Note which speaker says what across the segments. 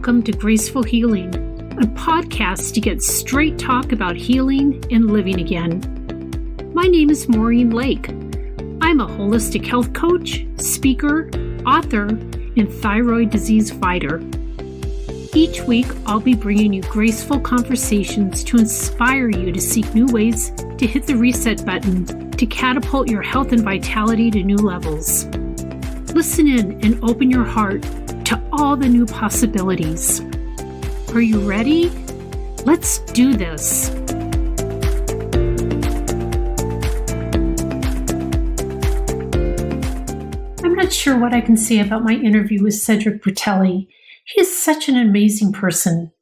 Speaker 1: welcome to Graceful Healing, a podcast to get straight talk about healing and living again. My name is Maureen Lake. I'm a holistic health coach, speaker, author, and thyroid disease fighter. Each week, I'll be bringing you graceful conversations to inspire you to seek new ways to hit the reset button to catapult your health and vitality to new levels. Listen in and open your heart to all the new possibilities. Are you ready? Let's do this. I'm not sure what I can say about my interview with Cedric Bertelli. He is such an amazing person.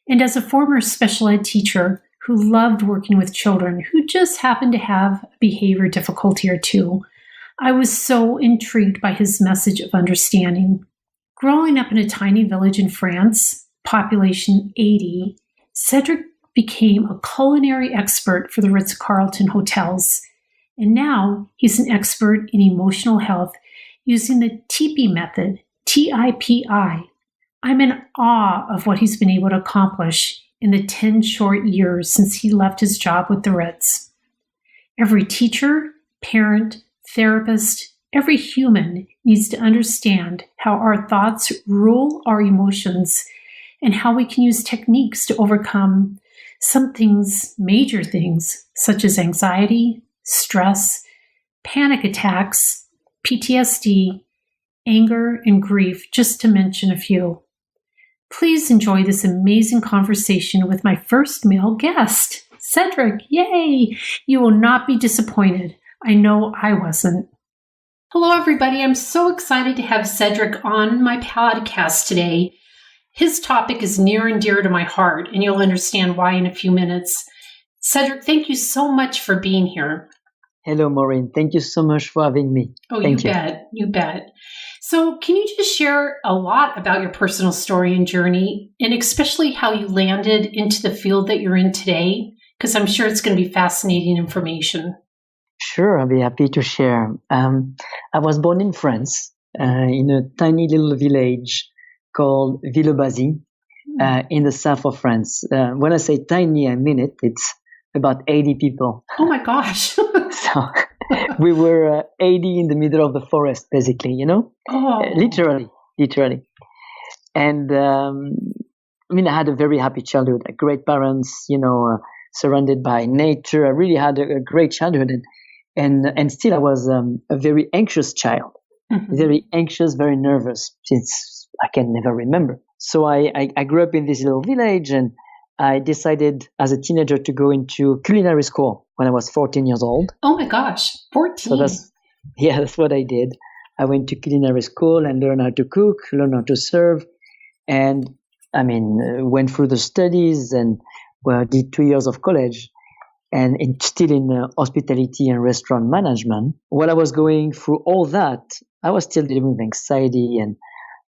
Speaker 1: And as a former special ed teacher who loved working with children who just happened to have a behavior difficulty or two, I was so intrigued by his message of understanding. Growing up in a tiny village in France, population 80, Cedric became a culinary expert for the Ritz Carlton Hotels. And now he's an expert in emotional health using the TIPI method, TIPI. I'm in awe of what he's been able to accomplish in the 10 short years since he left his job with the Ritz. Every teacher, parent, therapist, every human needs to understand how our thoughts rule our emotions and how we can use techniques to overcome some things, major things, such as anxiety, stress, panic attacks, PTSD, anger, and grief, just to mention a few. Please enjoy this amazing conversation with my first male guest, Cedric. Yay! You will not be disappointed. I know I wasn't. Hello, everybody. I'm so excited to have Cedric on my podcast today. His topic is near and dear to my heart, and you'll understand why in a few minutes. Cedric, thank you so much for being here.
Speaker 2: Hello, Maureen. Thank you so much for having me.
Speaker 1: Oh, you bet. You bet. So can you just share a lot about your personal story and journey, and especially how you landed into the field that you're in today? Because I'm sure it's going to be fascinating information.
Speaker 2: Sure, I'll be happy to share. I was born in France, in a tiny little village called Villebazy, in the south of France. When I say tiny, I mean it. It's about 80 people.
Speaker 1: Oh my gosh.
Speaker 2: So we were 80 in the middle of the forest, basically, you know?
Speaker 1: Oh.
Speaker 2: Literally. And I had a very happy childhood, great parents, surrounded by nature. I really had a great childhood. And still I was a very anxious child, very anxious, very nervous since I can never remember. So I grew up in this little village, and I decided as a teenager to go into culinary school when I was 14 years old.
Speaker 1: Oh my gosh, 14.
Speaker 2: So that's what I did. I went to culinary school and learned how to cook, learned how to serve, and went through the studies and did 2 years of college. And still in hospitality and restaurant management. While I was going through all that, I was still dealing with anxiety and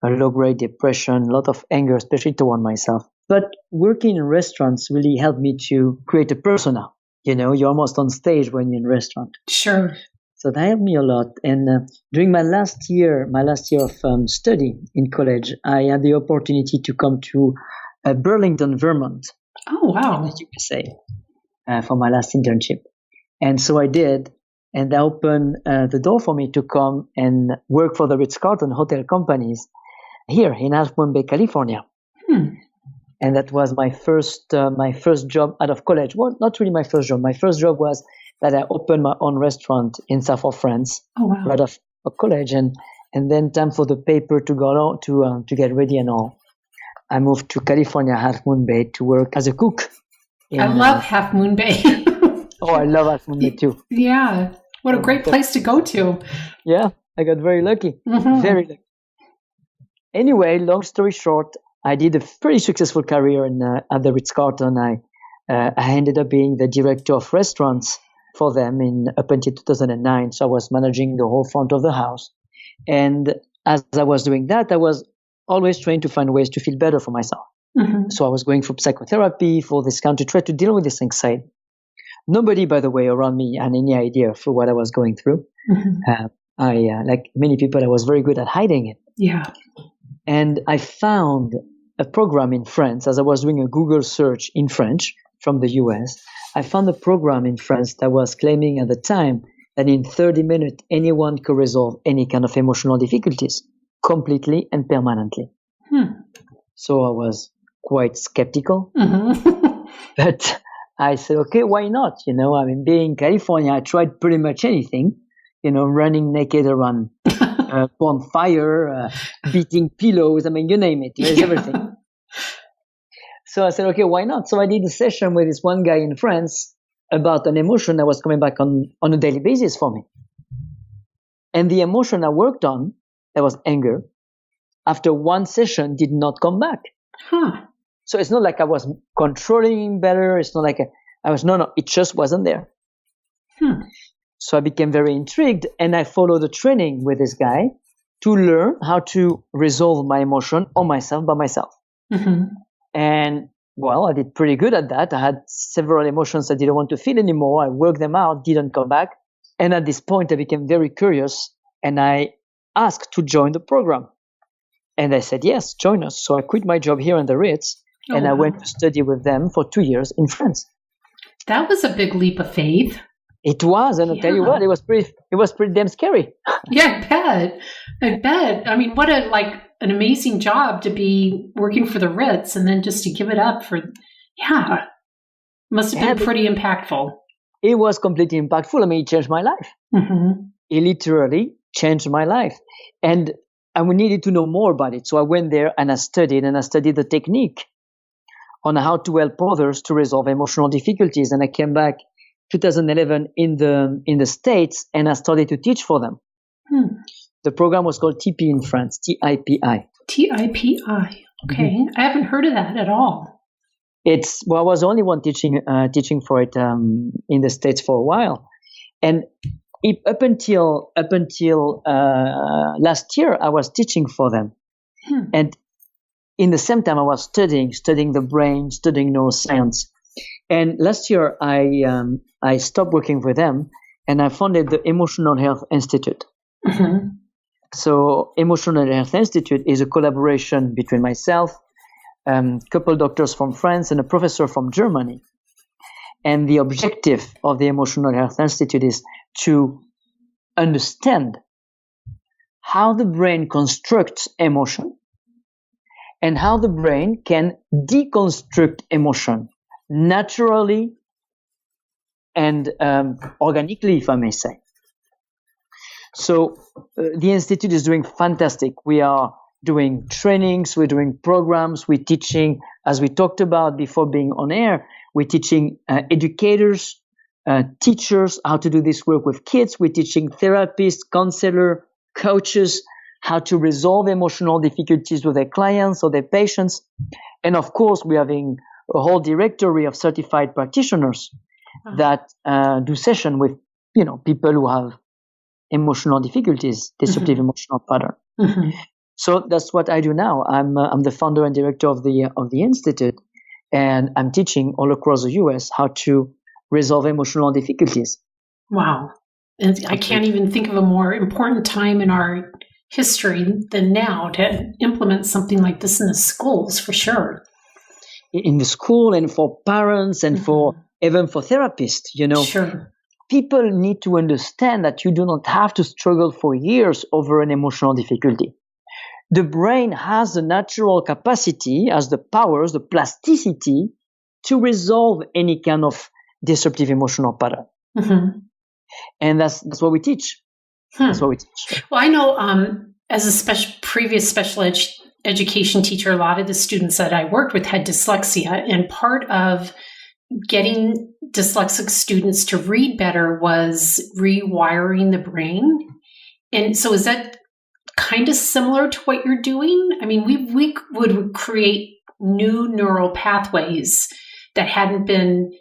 Speaker 2: a low-grade depression, a lot of anger, especially toward myself. But working in restaurants really helped me to create a persona. You're almost on stage when you're in a restaurant.
Speaker 1: Sure.
Speaker 2: So that helped me a lot. And during my last year of study in college, I had the opportunity to come to Burlington, Vermont.
Speaker 1: Oh, wow.
Speaker 2: As you could say. For my last internship. And so I did, and that opened the door for me to come and work for the Ritz Carlton Hotel companies here in Half Moon Bay, California. And that was my first job out of college. Well, not really my first job. My first job was that I opened my own restaurant in south of France, right out of college. And then time for the paper to go out to get ready and all. I moved to California, Half Moon Bay, to work as a cook.
Speaker 1: I love Half Moon Bay.
Speaker 2: Oh, I love Half Moon Bay too.
Speaker 1: Yeah. What a great place to go to.
Speaker 2: Yeah, I got very lucky. Very lucky. Anyway, long story short, I did a pretty successful career at the Ritz Carlton. I ended up being the director of restaurants for them up until 2009. So I was managing the whole front of the house. And as I was doing that, I was always trying to find ways to feel better for myself. So I was going through psychotherapy for this kind to try to deal with this anxiety. Nobody, by the way, around me had any idea for what I was going through. I, like many people, I was very good at hiding it.
Speaker 1: Yeah.
Speaker 2: And I found a program in France. As I was doing a Google search in French from the US, I found a program in France that was claiming at the time that in 30 minutes, anyone could resolve any kind of emotional difficulties completely and permanently. So I was quite skeptical, but I said, okay, why not? Being in California, I tried pretty much anything, running naked around bonfire, beating pillows. You name it. There's everything. So I said, okay, why not? So I did a session with this one guy in France about an emotion that was coming back on a daily basis for me. And the emotion I worked on, that was anger, after one session did not come back. So it's not like I was controlling better. It's not like it just wasn't there. So I became very intrigued, and I followed the training with this guy to learn how to resolve my emotion on myself by myself. And well, I did pretty good at that. I had several emotions I didn't want to feel anymore. I worked them out, didn't come back. And at this point, I became very curious, and I asked to join the program. And they said, yes, join us. So I quit my job here in the Ritz, and I went to study with them for 2 years in France.
Speaker 1: That was a big leap of faith.
Speaker 2: It was, and I'll tell you what, it was pretty damn scary.
Speaker 1: Yeah, I bet. What an amazing job to be working for the Ritz and then just to give it up must have been pretty impactful.
Speaker 2: It was completely impactful. It changed my life. It literally changed my life. And we needed to know more about it. So I went there and I studied the technique on how to help others to resolve emotional difficulties. And I came back 2011 in the States, and I started to teach for them. The program was called TIPI in France, TIPI.
Speaker 1: TIPI. Okay. I haven't heard of that at all.
Speaker 2: I was the only one teaching for it in the States for a while. And up until last year, I was teaching for them. And in the same time, I was studying the brain, studying neuroscience. And last year, I stopped working with them, and I founded the Emotional Health Institute. So Emotional Health Institute is a collaboration between myself, a couple doctors from France, and a professor from Germany. And the objective of the Emotional Health Institute is to understand how the brain constructs emotion and how the brain can deconstruct emotion naturally and organically, if I may say. So the Institute is doing fantastic. We are doing trainings, we're doing programs, we're teaching, as we talked about before being on air, we're teaching educators, teachers how to do this work with kids. We're teaching therapists, counselors, coaches how to resolve emotional difficulties with their clients or their patients. And of course, we're having a whole directory of certified practitioners that do session with people who have emotional difficulties, disruptive emotional pattern. So that's what I do now. I'm the founder and director of the Institute, and I'm teaching all across the US how to resolve emotional difficulties.
Speaker 1: Wow. And I can't even think of a more important time in our history than now to implement something like this in the schools, for sure.
Speaker 2: In the school, and for parents, and even for therapists,
Speaker 1: Sure.
Speaker 2: People need to understand that you do not have to struggle for years over an emotional difficulty. The brain has the natural capacity, has the powers, the plasticity to resolve any kind of disruptive emotional pattern. And that's what we teach. That's what we teach.
Speaker 1: Well, I know as a previous special education teacher, a lot of the students that I worked with had dyslexia, and part of getting dyslexic students to read better was rewiring the brain. And so is that kind of similar to what you're doing? We would create new neural pathways that hadn't been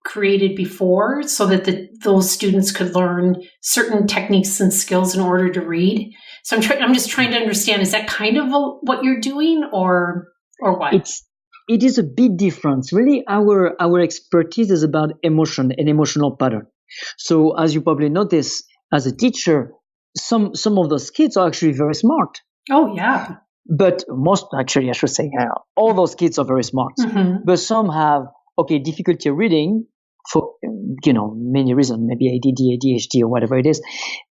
Speaker 1: created before so that those students could learn certain techniques and skills in order to read. So I'm just trying to understand, is that kind of what you're doing or what?
Speaker 2: It is a bit different. Really, our expertise is about emotion and emotional pattern. So as you probably notice, as a teacher, some of those kids are actually very smart.
Speaker 1: Oh, yeah.
Speaker 2: But most, actually, I should say, all those kids are very smart. But some have, difficulty reading for, many reasons, maybe ADD, ADHD, or whatever it is.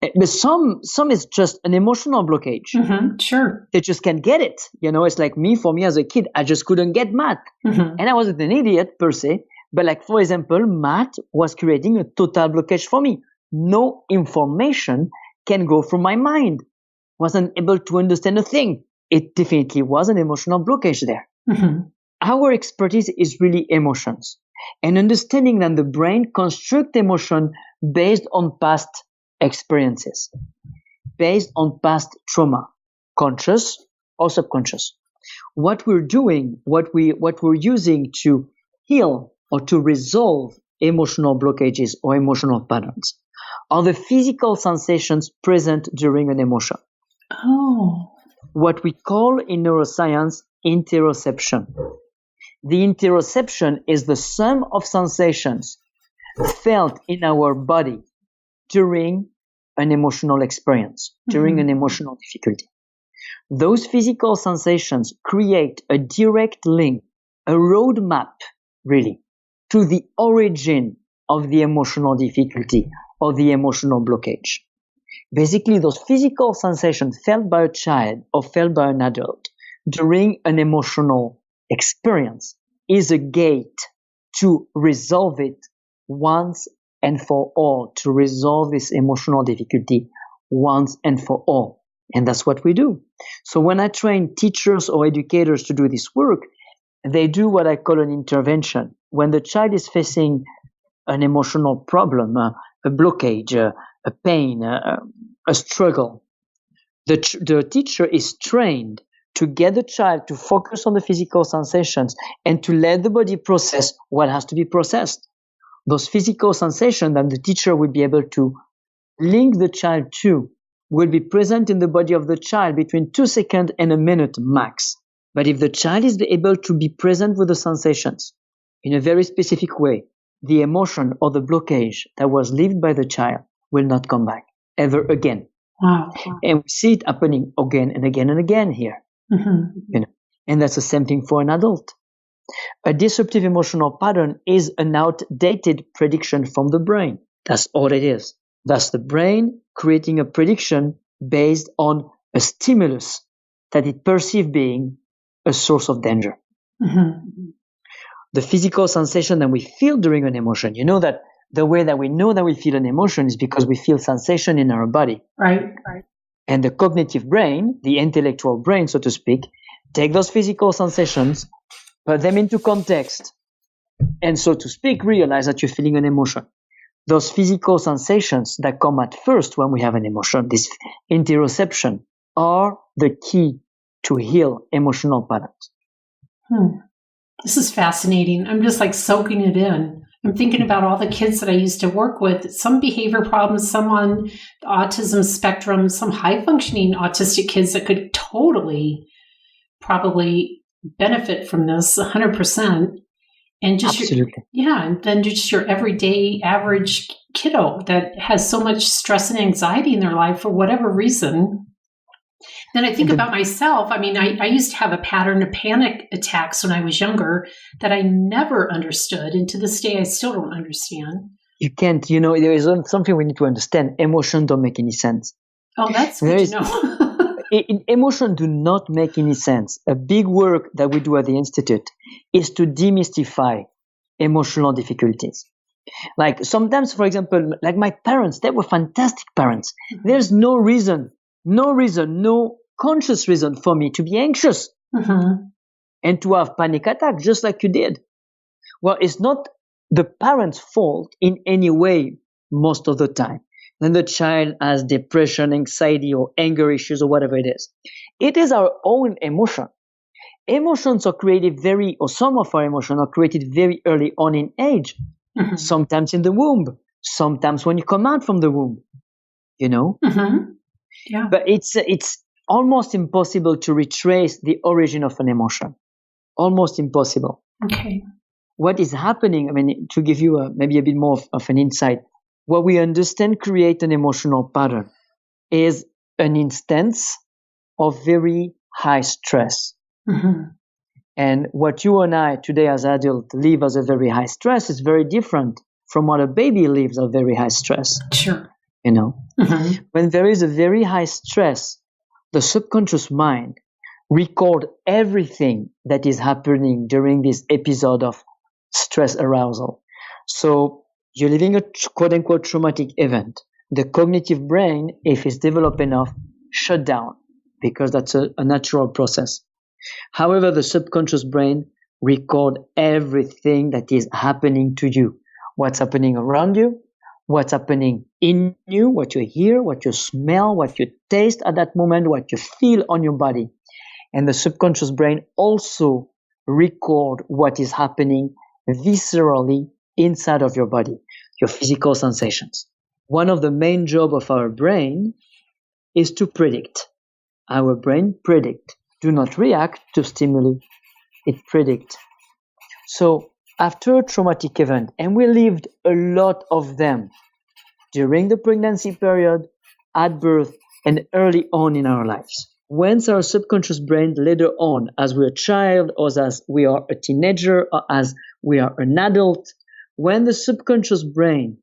Speaker 2: But some is just an emotional blockage.
Speaker 1: Sure.
Speaker 2: They just can't get it. It's like for me as a kid, I just couldn't get math. And I wasn't an idiot per se. But like, for example, math was creating a total blockage for me. No information can go through my mind. Wasn't able to understand a thing. It definitely was an emotional blockage there. Our expertise is really emotions and understanding that the brain constructs emotion based on past experiences, based on past trauma, conscious or subconscious. What we're doing, what we're using to heal or to resolve emotional blockages or emotional patterns are the physical sensations present during an emotion.
Speaker 1: Oh.
Speaker 2: What we call in neuroscience interoception. The interoception is the sum of sensations felt in our body during an emotional experience, during an emotional difficulty. Those physical sensations create a direct link, a roadmap, really, to the origin of the emotional difficulty or the emotional blockage. Basically, those physical sensations felt by a child or felt by an adult during an emotional experience is a gate to resolve it once and for all, to resolve this emotional difficulty once and for all. And that's what we do. So when I train teachers or educators to do this work, they do what I call an intervention. When the child is facing an emotional problem, a blockage, a pain, a struggle, the teacher is trained to get the child to focus on the physical sensations and to let the body process what has to be processed. Those physical sensations that the teacher will be able to link the child to will be present in the body of the child between 2 seconds and a minute max. But if the child is able to be present with the sensations in a very specific way, the emotion or the blockage that was lived by the child will not come back ever again.
Speaker 1: Wow.
Speaker 2: And we see it happening again and again and again here. And that's the same thing for an adult. A disruptive emotional pattern is an outdated prediction from the brain. That's all it is. That's the brain creating a prediction based on a stimulus that it perceives being a source of danger. The physical sensation that we feel during an emotion, that the way that we know that we feel an emotion is because we feel sensation in our body.
Speaker 1: Right.
Speaker 2: And the cognitive brain, the intellectual brain, so to speak, take those physical sensations, put them into context, and so to speak, realize that you're feeling an emotion. Those physical sensations that come at first when we have an emotion, this interoception, are the key to heal emotional patterns.
Speaker 1: This is fascinating. I'm just like soaking it in. I'm thinking about all the kids that I used to work with, some behavior problems, some on the autism spectrum, some high functioning autistic kids that could totally probably benefit from this 100%. And just
Speaker 2: Absolutely.
Speaker 1: And then just your everyday average kiddo that has so much stress and anxiety in their life for whatever reason. Then I think about myself. I mean, I used to have a pattern of panic attacks when I was younger that I never understood. And to this day, I still don't understand.
Speaker 2: You can't, there is something we need to understand. Emotions don't make any sense.
Speaker 1: Oh, that's good to know.
Speaker 2: Emotions do not make any sense. A big work that we do at the Institute is to demystify emotional difficulties. Like sometimes, for example, like my parents, they were fantastic parents. There's no reason, no conscious reason for me to be anxious and to have panic attack just like you did. Well, it's not the parent's fault in any way most of the time. Then the child has depression, anxiety, or anger issues, or whatever it is. It is our own emotion. Emotions are created some of our emotions are created very early on in age. Sometimes in the womb, sometimes when you come out from the womb,
Speaker 1: Yeah.
Speaker 2: But it's almost impossible to retrace the origin of an emotion. Almost impossible.
Speaker 1: Okay.
Speaker 2: What is happening, to give you maybe a bit more of an insight, what we understand create an emotional pattern is an instance of very high stress.
Speaker 1: Mm-hmm.
Speaker 2: And what you and I today as adults live as a very high stress is very different from what a baby lives at very high stress.
Speaker 1: Sure.
Speaker 2: You know,
Speaker 1: Mm-hmm.
Speaker 2: when there is a very high stress, the subconscious mind record everything that is happening during this episode of stress arousal. So you're living a quote unquote traumatic event. The cognitive brain, if it's developed enough, shut down because that's a natural process. However, the subconscious brain record everything that is happening to you, what's happening around you, what's happening in you, what you hear, what you smell, what you taste at that moment, what you feel on your body. And the subconscious brain also record what is happening viscerally inside of your body, your physical sensations. One of the main jobs of our brain is to predict. Our brain predict. Do not react to stimuli. It predict. So after a traumatic event, and we lived a lot of them during the pregnancy period, at birth, and early on in our lives. Once our subconscious brain later on, as we're a child, or as we are a teenager, or as we are an adult, when the subconscious brain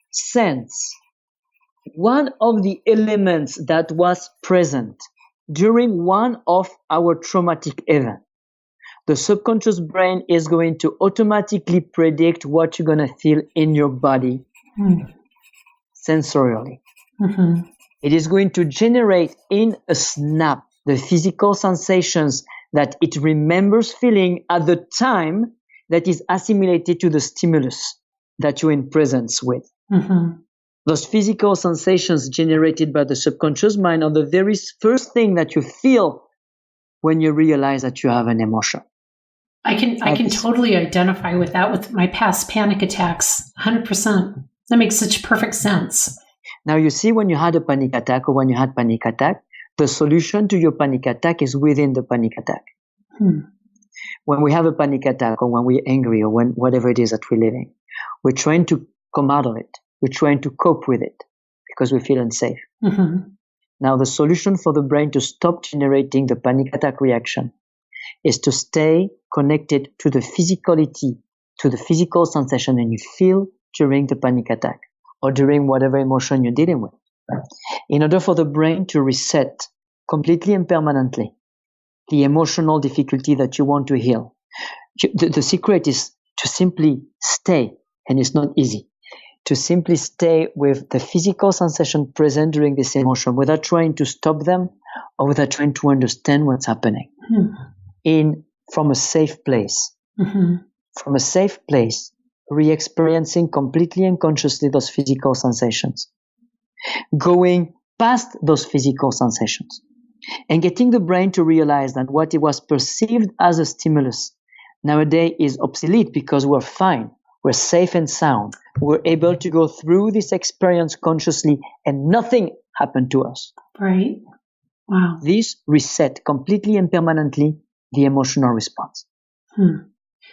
Speaker 2: sense one of the elements that was present during one of our traumatic events, the subconscious brain is going to automatically predict what you're going to feel in your body sensorially.
Speaker 1: Mm-hmm.
Speaker 2: It is going to generate in a snap the physical sensations that it remembers feeling at the time that is assimilated to the stimulus that you're in presence with.
Speaker 1: Mm-hmm.
Speaker 2: Those physical sensations generated by the subconscious mind are the very first thing that you feel when you realize that you have an emotion.
Speaker 1: I can totally identify with that with my past panic attacks, 100%. That makes such perfect sense.
Speaker 2: Now you see, when you had a panic attack or when you had panic attack, the solution to your panic attack is within the panic attack. When we have a panic attack or when we're angry or when whatever it is that we're living, we're trying to come out of it. We're trying to cope with it because we feel unsafe.
Speaker 1: Mm-hmm.
Speaker 2: Now the solution for the brain to stop generating the panic attack reaction is to stay connected to the physicality, to the physical sensation and you feel during the panic attack or during whatever emotion you're dealing with. In order for the brain to reset completely and permanently the emotional difficulty that you want to heal, the secret is to simply stay, and it's not easy, to simply stay with the physical sensation present during this emotion without trying to stop them or without trying to understand what's happening. From a safe place.
Speaker 1: Mm-hmm.
Speaker 2: From a safe place, re-experiencing completely and consciously those physical sensations. Going past those physical sensations and getting the brain to realize that what it was perceived as a stimulus nowadays is obsolete because we're fine, we're safe and sound, we're able to go through this experience consciously and nothing happened to us.
Speaker 1: Right. Wow.
Speaker 2: This reset completely and permanently the emotional response.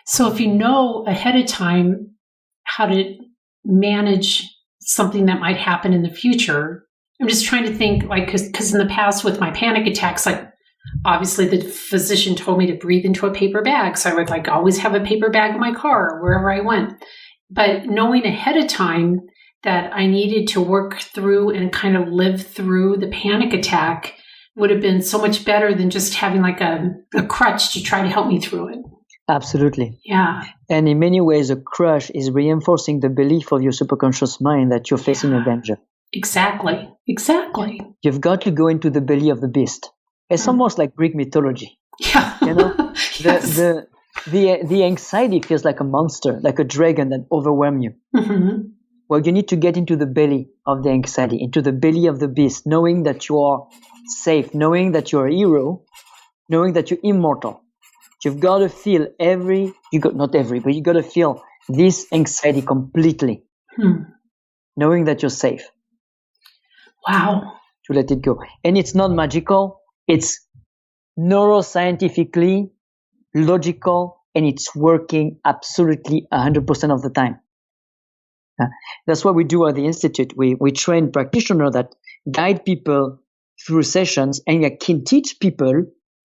Speaker 1: So if you know ahead of time how to manage something that might happen in the future, I'm just trying to think, like, because in the past with my panic attacks, like, obviously the physician told me to breathe into a paper bag. So I would like always have a paper bag in my car wherever I went. But knowing ahead of time that I needed to work through and kind of live through the panic attack would have been so much better than just having like a crutch to try to help me through it.
Speaker 2: Absolutely.
Speaker 1: Yeah.
Speaker 2: And in many ways, a crutch is reinforcing the belief of your subconscious mind that you're facing a danger.
Speaker 1: Exactly.
Speaker 2: You've got to go into the belly of the beast. It's almost like Greek mythology.
Speaker 1: Yeah.
Speaker 2: You know,
Speaker 1: Yes.
Speaker 2: the anxiety feels like a monster, like a dragon that overwhelms you.
Speaker 1: Mm-hmm.
Speaker 2: Well, you need to get into the belly of the anxiety, into the belly of the beast, knowing that you are safe, knowing that you're a hero, knowing that you're immortal. You've got to feel but you got to feel this anxiety completely, knowing that you're safe.
Speaker 1: Wow.
Speaker 2: To let it go. And it's not magical. It's neuroscientifically logical, and it's working absolutely 100% of the time. That's what we do at the Institute. We train practitioners that guide people through sessions and can teach people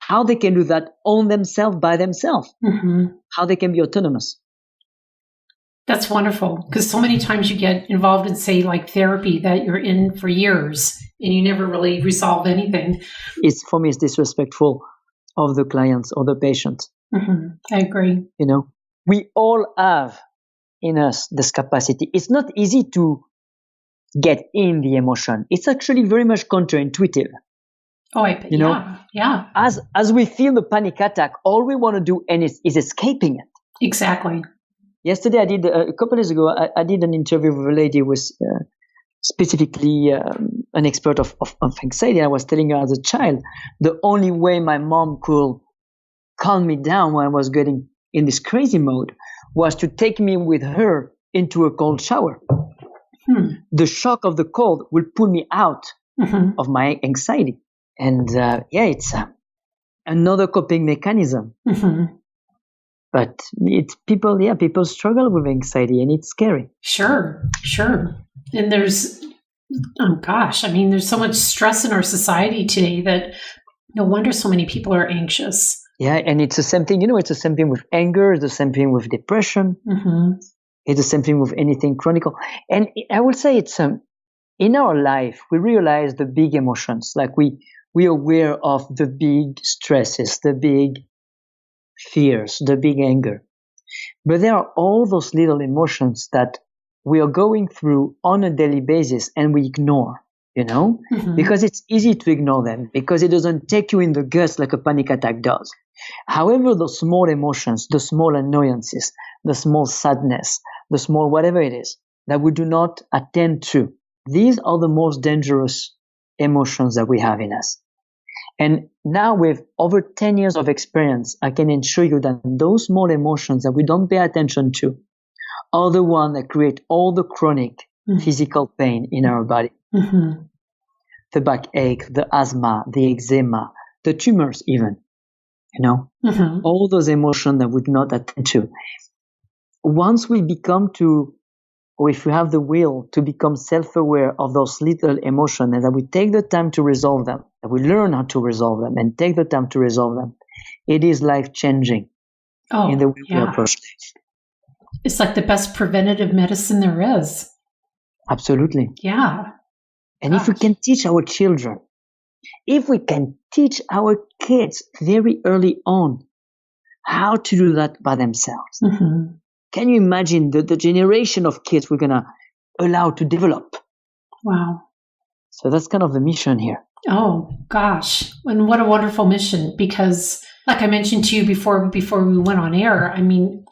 Speaker 2: how they can do that on themselves, by themselves, how they can be autonomous.
Speaker 1: That's wonderful, because so many times you get involved in, say, like therapy that you're in for years and you never really resolve anything.
Speaker 2: For me, it's disrespectful of the clients or the patients.
Speaker 1: I agree.
Speaker 2: We all have in us this capacity. It's not easy to get in the emotion. It's actually very much counterintuitive.
Speaker 1: Oh, I bet. Yeah.
Speaker 2: As we feel the panic attack, all we want to do is escaping it.
Speaker 1: Exactly.
Speaker 2: Yesterday, a couple days ago, I did an interview with a lady who was specifically an expert of anxiety. I was telling her as a child, the only way my mom could calm me down when I was getting in this crazy mode was to take me with her into a cold shower. The shock of the cold will pull me out of my anxiety. And it's another coping mechanism. But people struggle with anxiety, and it's scary.
Speaker 1: Sure. And there's so much stress in our society today that no wonder so many people are anxious.
Speaker 2: Yeah, and it's the same thing. It's the same thing with anger. It's the same thing with depression. It's the same thing with anything chronic. And I would say it's in our life we realize the big emotions. Like we are aware of the big stresses, the big fears, the big anger. But there are all those little emotions that we are going through on a daily basis and we ignore, because it's easy to ignore them, because it doesn't take you in the guts like a panic attack does. However, those small emotions, the small annoyances, the small sadness, the small whatever it is that we do not attend to, these are the most dangerous emotions that we have in us. And now with over 10 years of experience, I can assure you that those small emotions that we don't pay attention to are the ones that create all the chronic physical pain in our body. The backache, the asthma, the eczema, the tumors even, all those emotions that we do not attend to. Once we or if we have the will to become self-aware of those little emotions and that we take the time to resolve them, that we learn how to resolve them and take the time to resolve them, it is life-changing in the way we approach things.
Speaker 1: It's like the best preventative medicine there is.
Speaker 2: Absolutely.
Speaker 1: Yeah.
Speaker 2: And if we can teach our children, if we can teach our kids very early on how to do that by themselves, can you imagine the generation of kids we're going to allow to develop?
Speaker 1: Wow.
Speaker 2: So that's kind of the mission here.
Speaker 1: Oh, gosh. And what a wonderful mission, because like I mentioned to you before we went on air,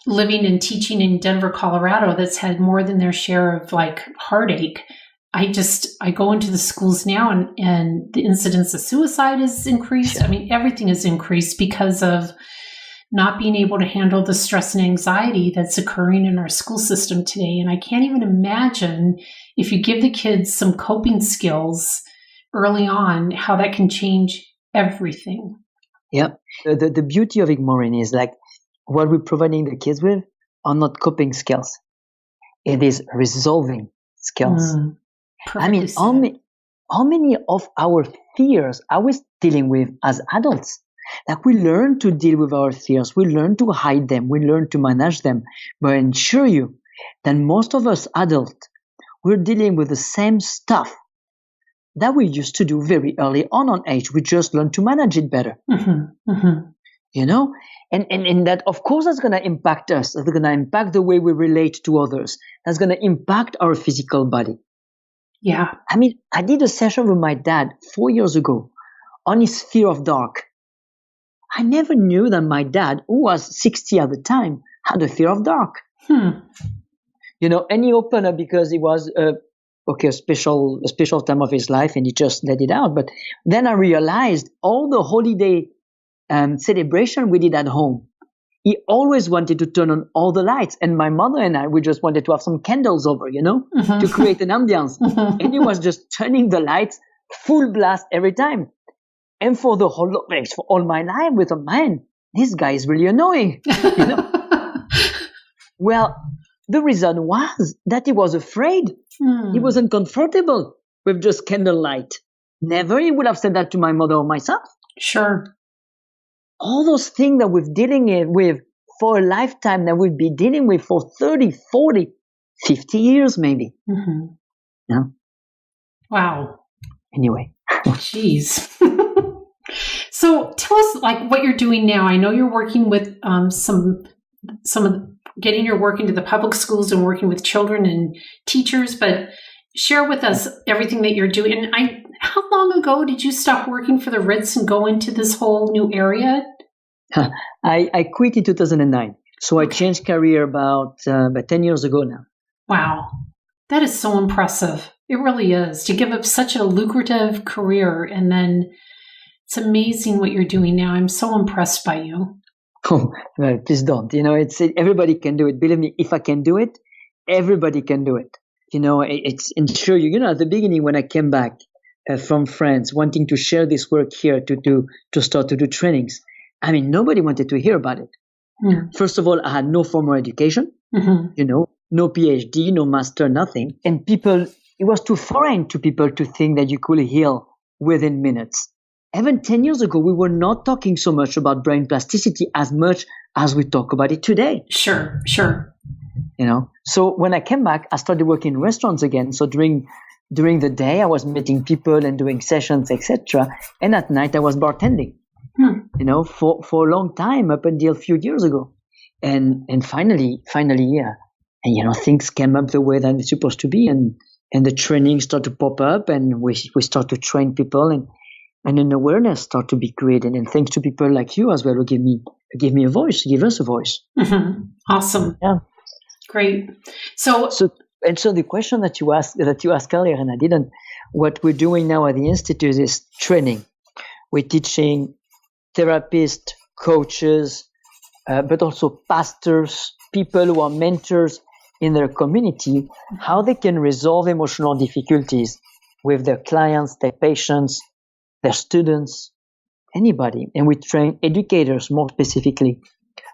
Speaker 1: living and teaching in Denver, Colorado, that's had more than their share of heartache. I go into the schools now and the incidence of suicide is increased. Everything is increased because of not being able to handle the stress and anxiety that's occurring in our school system today. And I can't even imagine if you give the kids some coping skills early on, how that can change everything.
Speaker 2: Yeah. The beauty of ignoring is what we're providing the kids with are not coping skills. It is resolving skills. How many of our fears are we dealing with as adults? We learn to deal with our fears. We learn to hide them. We learn to manage them. But I assure you that most of us adults, we're dealing with the same stuff that we used to do very early on age. We just learn to manage it better. And that, of course, that's going to impact us. That's going to impact the way we relate to others. That's going to impact our physical body.
Speaker 1: Yeah.
Speaker 2: I did a session with my dad 4 years ago on his fear of dark. I never knew that my dad, who was 60 at the time, had a fear of dark. And he opened up because it was a special time of his life, and he just let it out. But then I realized all the holiday celebration we did at home, he always wanted to turn on all the lights. And my mother and I, we just wanted to have some candles over, to create an ambience. And he was just turning the lights full blast every time. And for all my life, with man, this guy is really annoying. Well, the reason was that he was afraid. He wasn't comfortable with just candlelight. Never he would have said that to my mother or myself.
Speaker 1: Sure.
Speaker 2: all those things that we're dealing with for a lifetime, that we'll be dealing with for 30, 40, 50 years maybe.
Speaker 1: Mm-hmm.
Speaker 2: Yeah.
Speaker 1: Wow.
Speaker 2: Anyway.
Speaker 1: Jeez. So tell us like what you're doing now. I know you're working with some of getting your work into the public schools and working with children and teachers, but share with us everything that you're doing. And how long ago did you stop working for the Ritz and go into this whole new area?
Speaker 2: I quit in 2009. So I changed career about 10 years ago now.
Speaker 1: Wow. That is so impressive. It really is. To give up such a lucrative career, and then it's amazing what you're doing now. I'm so impressed by you.
Speaker 2: Oh, well, please don't. It's everybody can do it. Believe me, if I can do it, everybody can do it. And sure, at the beginning when I came back from France, wanting to share this work here to start to do trainings, I mean, nobody wanted to hear about it. Mm. First of all, I had no formal education, no PhD, no master, nothing. And it was too foreign to people to think that you could heal within minutes. Even 10 years ago, we were not talking so much about brain plasticity as much as we talk about it today.
Speaker 1: Sure.
Speaker 2: So when I came back, I started working in restaurants again. So during the day, I was meeting people and doing sessions, etc. And at night, I was bartending, for a long time, up until a few years ago. And finally, yeah. And, things came up the way that it's supposed to be. And the training started to pop up, and we start to train people, and an awareness start to be created. And thanks to people like you as well, who give me a voice, give us a voice.
Speaker 1: Mm-hmm. Awesome.
Speaker 2: Yeah.
Speaker 1: Great. So
Speaker 2: the question that you asked earlier, and I didn't, what we're doing now at the Institute is training. We're teaching therapists, coaches, but also pastors, people who are mentors in their community, how they can resolve emotional difficulties with their clients, their patients, their students, anybody. And we train educators more specifically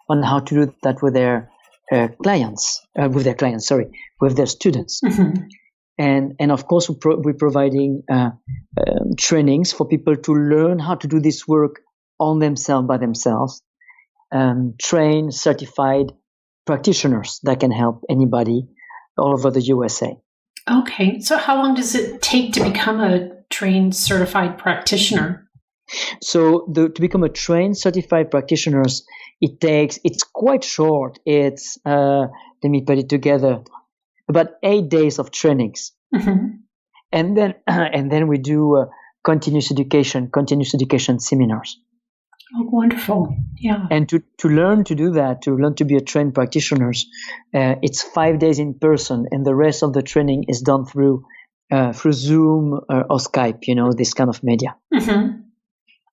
Speaker 2: on how to do that with their with their students.
Speaker 1: Mm-hmm.
Speaker 2: And of course, we're providing trainings for people to learn how to do this work on themselves, by themselves. Train certified practitioners that can help anybody all over the USA.
Speaker 1: Okay. So how long does it take to become a trained certified practitioner?
Speaker 2: So to become a trained certified practitioner, it's quite short. It's, let me put it together, about 8 days of trainings.
Speaker 1: Mm-hmm.
Speaker 2: And then we do continuous education seminars.
Speaker 1: Oh, wonderful. Yeah.
Speaker 2: And to learn to do that, to learn to be a trained practitioner, it's 5 days in person, and the rest of the training is done through Zoom or Skype, this kind of media.
Speaker 1: Mm-hmm.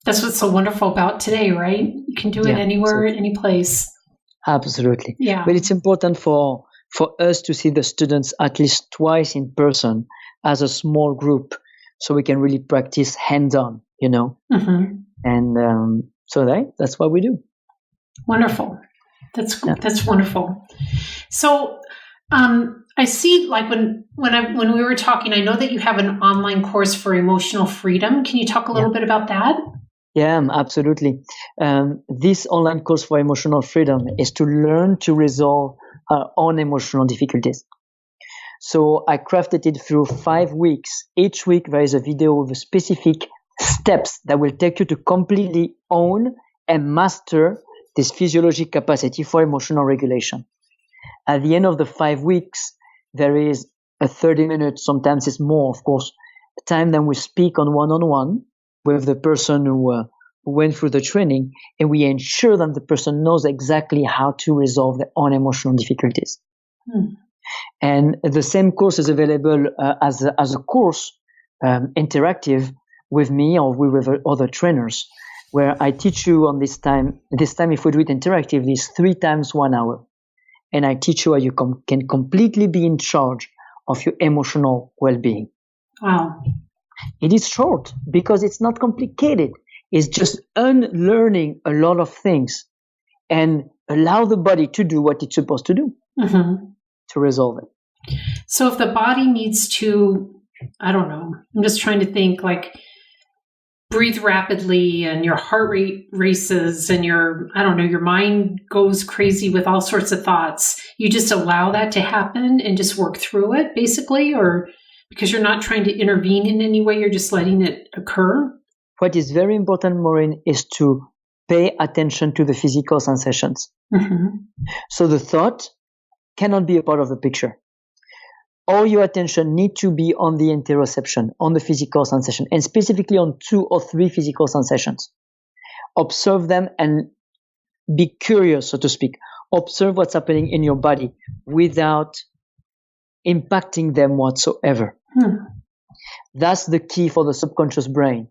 Speaker 1: That's what's so wonderful about today, right? You can do it anywhere, any place.
Speaker 2: Absolutely.
Speaker 1: Yeah.
Speaker 2: But it's important for us to see the students at least twice in person as a small group, so we can really practice hands-on,
Speaker 1: Mm-hmm.
Speaker 2: And so that's what we do.
Speaker 1: Wonderful. That's wonderful. So I see, like when we were talking, I know that you have an online course for emotional freedom. Can you talk a little bit about that?
Speaker 2: Yeah, absolutely. This online course for emotional freedom is to learn to resolve our own emotional difficulties. So I crafted it through 5 weeks. Each week there is a video with specific steps that will take you to completely own and master this physiological capacity for emotional regulation. At the end of the 5 weeks, there is a 30-minute, sometimes it's more, of course, time that we speak on one-on-one with the person who went through the training, and we ensure that the person knows exactly how to resolve their own emotional difficulties. And the same course is available as a course, interactive, with me or with other trainers, where I teach you on this time, if we do it interactively, is 3 times 1 hour. And I teach you how you can completely be in charge of your emotional well-being.
Speaker 1: Wow.
Speaker 2: It is short because it's not complicated. It's just unlearning a lot of things and allow the body to do what it's supposed to do to resolve it.
Speaker 1: So if the body needs to, I don't know, I'm just trying to think, like, breathe rapidly and your heart rate races and your mind goes crazy with all sorts of thoughts. You just allow that to happen and just work through it, basically, or because you're not trying to intervene in any way, you're just letting it occur?
Speaker 2: What is very important, Maureen, is to pay attention to the physical sensations.
Speaker 1: Mm-hmm.
Speaker 2: So the thought cannot be a part of the picture. All your attention need to be on the interoception, on the physical sensation, and specifically on 2 or 3 physical sensations. Observe them and be curious, so to speak. Observe what's happening in your body without impacting them whatsoever. That's the key for the subconscious brain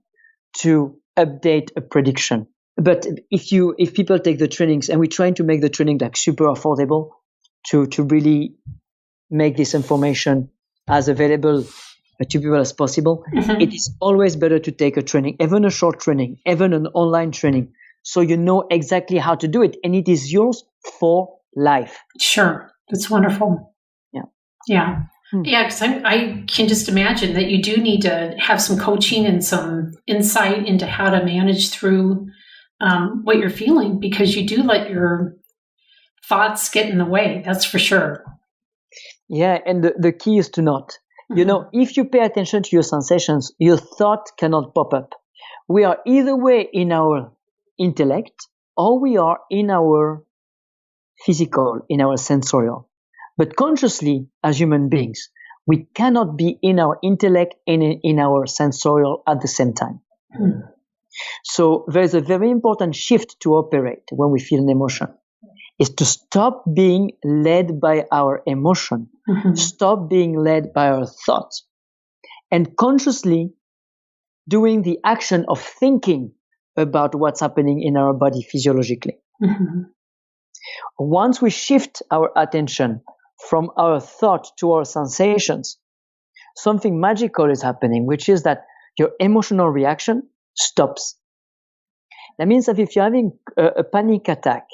Speaker 2: to update a prediction. But if people take the trainings, and we're trying to make the training like super affordable to really make this information as available to people as possible, it is always better to take a training, even a short training, even an online training, so you know exactly how to do it, and it is yours for life.
Speaker 1: Sure. That's wonderful. Yeah. Yeah, because I can just imagine that you do need to have some coaching and some insight into how to manage through what you're feeling, because you do let your thoughts get in the way. That's for sure.
Speaker 2: Yeah, and the key is to not. You know, if you pay attention to your sensations, your thought cannot pop up. We are either way in our intellect, or we are in our physical, in our sensorial. But consciously, as human beings, we cannot be in our intellect and in our sensorial at the same time. So there's a very important shift to operate when we feel an emotion, is to stop being led by our emotion, stop being led by our thoughts, and consciously doing the action of thinking about what's happening in our body physiologically. Once we shift our attention from our thought to our sensations, something magical is happening, which is that your emotional reaction stops. That means that if you're having a panic attack,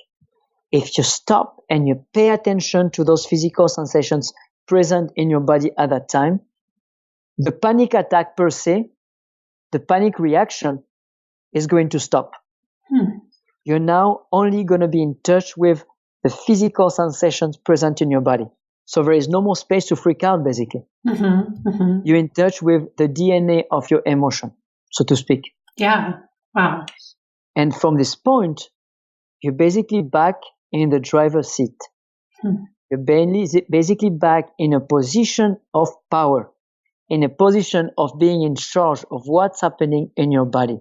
Speaker 2: if you stop and you pay attention to those physical sensations present in your body at that time, the panic attack per se, the panic reaction, is going to stop. You're now only going to be in touch with the physical sensations present in your body. So there is no more space to freak out, basically. You're in touch with the DNA of your emotion, so to speak.
Speaker 1: Yeah. Wow.
Speaker 2: And from this point, you're basically back in the driver's seat. You're basically back in a position of power, in a position of being in charge of what's happening in your body.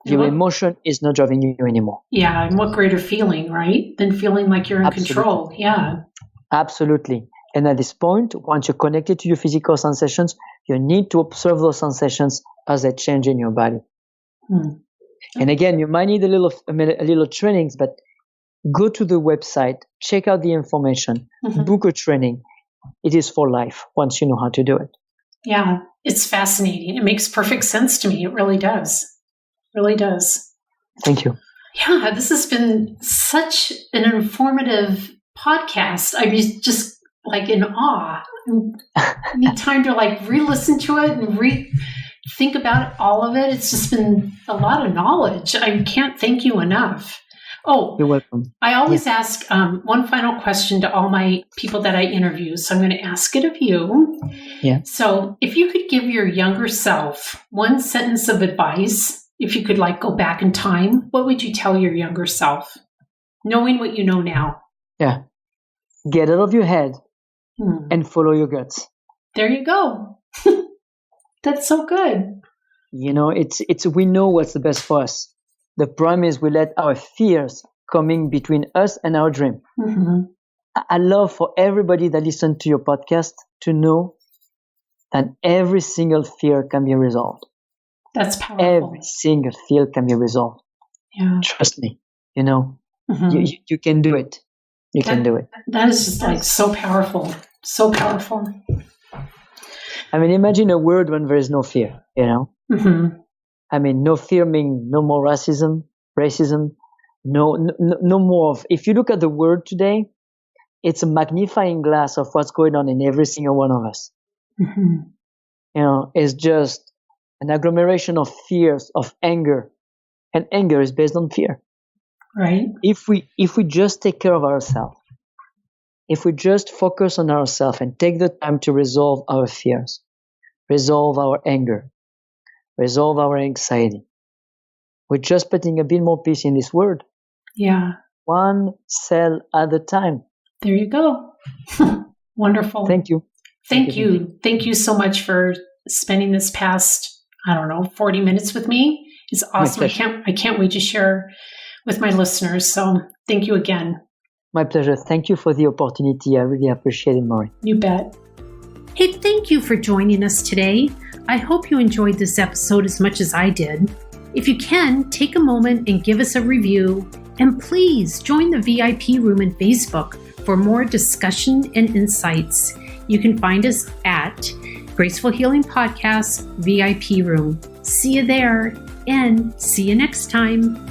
Speaker 2: Your emotion is not driving you anymore.
Speaker 1: Yeah, and what greater feeling, right, than feeling like you're in control. Yeah. Absolutely.
Speaker 2: And at this point, once you're connected to your physical sensations, you need to observe those sensations as they change in your body. And again, you might need a little trainings, but go to the website, check out the information, book a training. It is for life once you know how to do it.
Speaker 1: Yeah, it's fascinating. It makes perfect sense to me. It really does. Really does.
Speaker 2: Thank you.
Speaker 1: Yeah, this has been such an informative podcast. I was just like in awe. I need time to like re-listen to it and think about all of it. It's just been a lot of knowledge. I can't thank you enough. Oh,
Speaker 2: you're welcome.
Speaker 1: I always ask one final question to all my people that I interview. So I'm going to ask it of you.
Speaker 2: Yeah.
Speaker 1: So if you could give your younger self one sentence of advice, if you could like go back in time, what would you tell your younger self, knowing what you know now?
Speaker 2: Yeah. Get out of your head and follow your guts.
Speaker 1: There you go. That's so good.
Speaker 2: You know, it's we know what's the best for us. The problem is we let our fears coming between us and our dream. I love for everybody that listens to your podcast to know that every single fear can be resolved.
Speaker 1: That's powerful.
Speaker 2: Every single fear can be resolved.
Speaker 1: Yeah.
Speaker 2: Trust me. You know, you can do it. You can do it.
Speaker 1: That is just like so powerful. So powerful.
Speaker 2: I mean, imagine a world when there is no fear, you know? I mean, no fear means no more racism, no more of, if you look at the world today, it's a magnifying glass of what's going on in every single one of us. You know, it's just an agglomeration of fears, of anger, and anger is based on fear.
Speaker 1: Right.
Speaker 2: If we just take care of ourselves, if we just focus on ourselves and take the time to resolve our fears, resolve our anger, resolve our anxiety, we're just putting a bit more peace in this world.
Speaker 1: Yeah.
Speaker 2: One cell at a time.
Speaker 1: There you go. Wonderful.
Speaker 2: Thank you.
Speaker 1: Thank you. Thank you so much for spending this past, 40 minutes with me. It's awesome. I can't wait to share with my listeners. So thank you again.
Speaker 2: My pleasure. Thank you for the opportunity. I really appreciate it, Maury.
Speaker 1: You bet. Hey, thank you for joining us today. I hope you enjoyed this episode as much as I did. If you can, take a moment and give us a review. And please join the VIP room in Facebook for more discussion and insights. You can find us at Graceful Healing Podcast VIP room. See you there and see you next time.